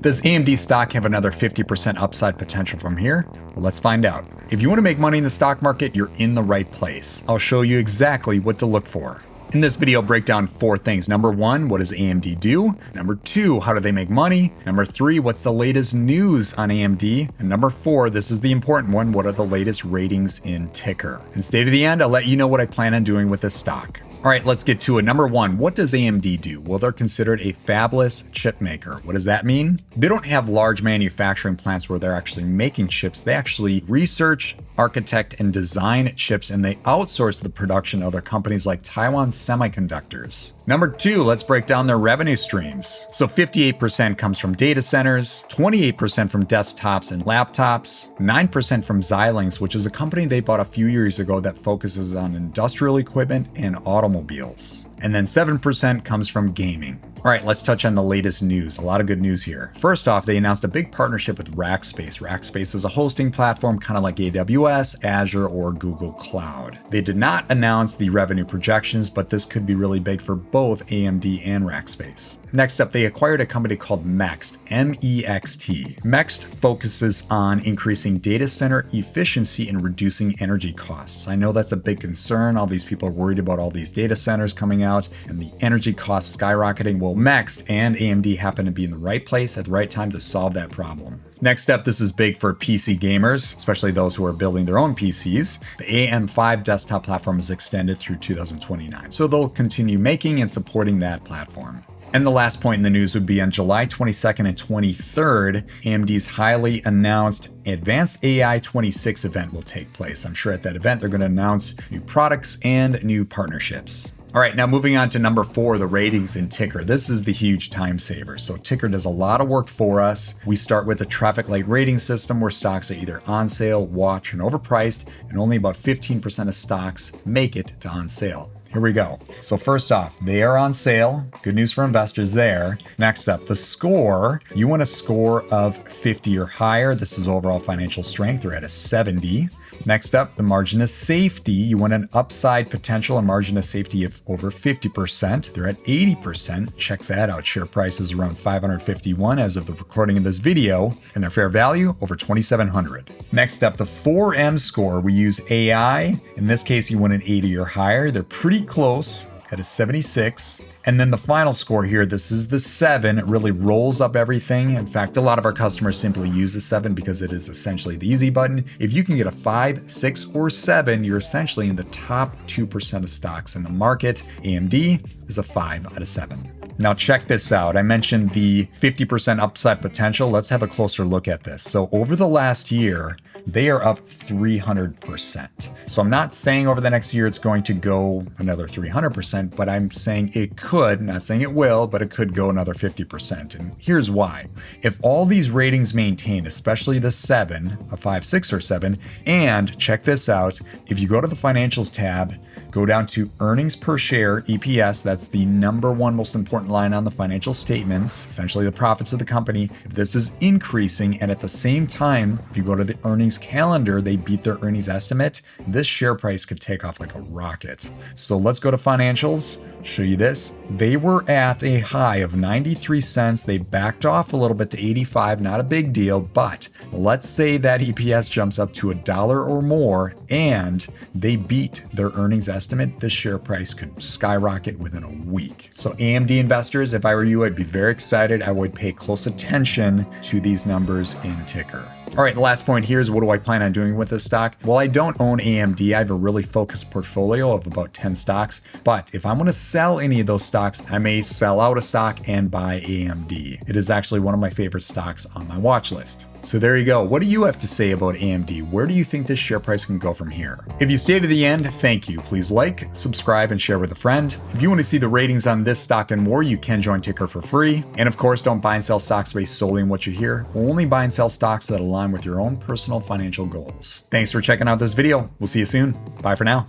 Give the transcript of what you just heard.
Does AMD stock have another 50% upside potential from here? Well, let's find out. If you want to make money in the stock market, you're in the right place. I'll show you exactly what to look for. In this video, I'll break down 4 things. Number 1, what does AMD do? Number 2, how do they make money? Number 3, what's the latest news on AMD? And number 4, this is the important one, what are the latest ratings in Tykr? And stay to the end, I'll let you know what I plan on doing with this stock. All right, let's get to it. Number 1, what does AMD do? Well, they're considered a fabless chip maker. What does that mean? They don't have large manufacturing plants where they're actually making chips. They actually research, architect, and design chips, and they outsource the production of other companies like Taiwan Semiconductors. Number 2, let's break down their revenue streams. So 58% comes from data centers, 28% from desktops and laptops, 9% from Xilinx, which is a company they bought a few years ago that focuses on industrial equipment and automobiles. And then 7% comes from gaming. All right, let's touch on the latest news. A lot of good news here. First off, they announced a big partnership with Rackspace. Rackspace is a hosting platform kind of like AWS, Azure, or Google Cloud. They did not announce the revenue projections, but this could be really big for both AMD and Rackspace. Next up, they acquired a company called Mext, M-E-X-T. Mext focuses on increasing data center efficiency and reducing energy costs. I know that's a big concern. All these people are worried about all these data centers coming out and the energy costs skyrocketing. Well, Mext and AMD happen to be in the right place at the right time to solve that problem. Next up, this is big for PC gamers, especially those who are building their own PCs. The AM5 desktop platform is extended through 2029, so they'll continue making and supporting that platform. And the last point in the news would be on July 22nd and 23rd, AMD's highly announced Advanced AI 26 event will take place. I'm sure at that event, they're going to announce new products and new partnerships. All right, now moving on to number 4, the ratings in Tykr. This is the huge time saver. So Tykr does a lot of work for us. We start with a traffic light rating system where stocks are either on sale, watch, and overpriced, and only about 15% of stocks make it to on sale. Here we go. So first off, they are on sale. Good news for investors there. Next up, the score. You want a score of 50 or higher. This is overall financial strength. They're at a 70. Next up, the margin of safety. You want an upside potential, a margin of safety of over 50%. They're at 80%. Check that out. Share price is around 551 as of the recording of this video, and their fair value over 2,700. Next up, the 4M score. We use AI. In this case, you want an 80 or higher. They're pretty close at a 76. And then the final score here, this is the 7. It really rolls up everything. In fact, a lot of our customers simply use the 7 because it is essentially the easy button. If you can get a 5, 6, or 7, you're essentially in the top 2% of stocks in the market. AMD is a 5 out of 7. Now check this out. I mentioned the 50% upside potential. Let's have a closer look at this. So over the last year, they are up 300%. So I'm not saying over the next year it's going to go another 300%, but I'm saying it could, not saying it will, but it could go another 50%. And here's why. If all these ratings maintain, especially the 7, a 5, 6, or 7, and check this out, if you go to the financials tab, go down to earnings per share, EPS, that's the number 1 most important line on the financial statements, essentially the profits of the company. If this is increasing, and at the same time, if you go to the earnings calendar, they beat their earnings estimate, this share price could take off like a rocket. So let's go to financials, show you this. They were at a high of 93 cents. They backed off a little bit to 85, not a big deal, but let's say that EPS jumps up to $1 or more and they beat their earnings estimate, this share price could skyrocket within a week. So AMD investors, if I were you, I'd be very excited. I would pay close attention to these numbers in Tykr. All right, the last point here is what do I plan on doing with this stock? Well, I don't own AMD. I have a really focused portfolio of about 10 stocks, but if I'm going to sell any of those stocks, I may sell out a stock and buy AMD. It is actually one of my favorite stocks on my watch list. So there you go. What do you have to say about AMD? Where do you think this share price can go from here? If you stay to the end, thank you. Please like, subscribe, and share with a friend. If you want to see the ratings on this stock and more, you can join Tykr for free. And of course, don't buy and sell stocks based solely on what you hear. Only buy and sell stocks that align with your own personal financial goals. Thanks for checking out this video. We'll see you soon. Bye for now.